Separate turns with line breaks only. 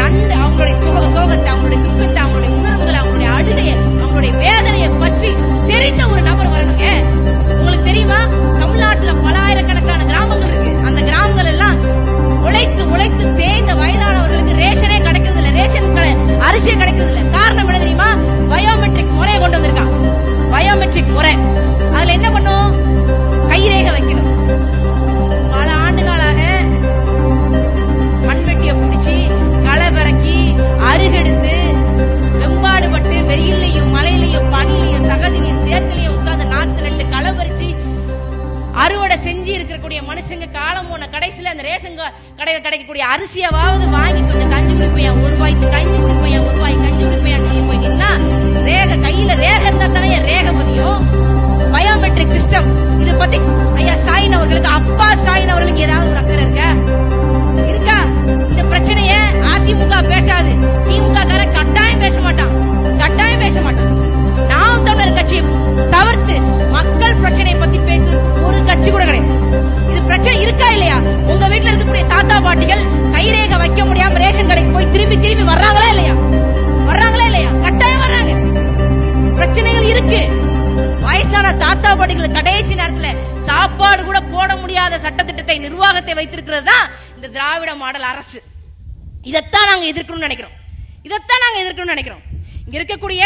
அவங்களுடைய சோகத்தை, அவங்களுடைய துக்கத்தை, அவங்களுடைய உணர்வுகளை, அவங்களுடைய அழுகையை, அவங்களுடைய வேதனையை பற்றி தெரிந்த ஒரு நபர் வரணுங்க. உங்களுக்கு தெரியுமா, தமிழ்நாட்டுல பல ஆயிரக்கணக்கான கிராமங்கள் இருக்கு. அந்த கிராமங்கள் எல்லாம் உழைத்து உழைத்து தேய்ந்த வயதானவர்களுக்கு ரேஷனே கிடைக்கிறது இல்ல, ரேஷன் அரிசியே கிடைக்கிறது இல்ல. காரணம் என்ன தெரியுமா? பயோமெட்ரிக் முறையை கொண்டு வந்திருக்கான். பயோமெட்ரிக் முறை, அதுல என்ன பண்ணும்? கைரேகை வைக்கணும். பல ஆண்டுகளாக மண்வெட்டிய பிடிச்சி களை பறக்கி அருகெடுத்து வெம்பாடுபட்டு வெயிலையும் மலையிலையும் பனிலையும் சகதிலையும் சேத்துலையும் உட்கார்ந்து நாத்து நட்டு களை பறிச்சு அறுவடை செஞ்சு இருக்கக்கூடிய மனுஷங்க காலம் போன கடைசியில அந்த ரேஷன் கடையில் கிடைக்கக்கூடிய அரிசியாவது வாங்கி கொஞ்சம் கஞ்சி குடிப்பையா, ஒரு ரூபாய்க்கு கஞ்சி குடிப்பையா, ஒரு ரூபாய்க்கு கஞ்சி குடிப்பையான்னு சொல்லி போய் நின்னா ரேகை கையில ரேகை இருந்தா தானே ரேகை பதியும். பயோமெட்ரிக் சிஸ்டம் இதை பத்தி ஐயா ஸ்டாலின் அவர்களுக்கு, அப்பா ஸ்டாலின் அவர்களுக்கு ஏதாவது ஒரு அக்கறை இருக்கா? இந்த பிரச்சனைய அதிமுக பேசாது, திமுக காரன் கட்டாயம் பேச மாட்டான், கட்டாயம் பேச மாட்டான். நாம் தமிழர் கட்சி தவிர்த்து மக்கள் பிரச்சனையை பத்தி பேசுறதுக்கு ஒரு கட்சி கூட கிடையாது. இது பிரச்சனை இருக்கா இல்லையா? உங்க வீட்டுல இருக்கக்கூடிய தாத்தா பாட்டிகள் கைரேகை வைக்க முடியாம ரேஷன் கடைக்கு போய் திரும்பி திரும்பி வர்றாங்களா இல்லையா? வர்றாங்களா இல்லையா? கட்டாயம் வர்றாங்க. பிரச்சனைகள் இருக்கு. வயசான தாத்தா பாட்டிகள் கடைசி நேரத்துல சாப்பாடு கூட போட முடியாத சட்டத்திட்டத்தை, நிர்வாகத்தை வைத்திருக்கிறது தான் இந்த திராவிட மாடல் அரசு. இதைத்தான் நாங்க எதிர்க்கணும்னு நினைக்கிறோம். இங்க இருக்கக்கூடிய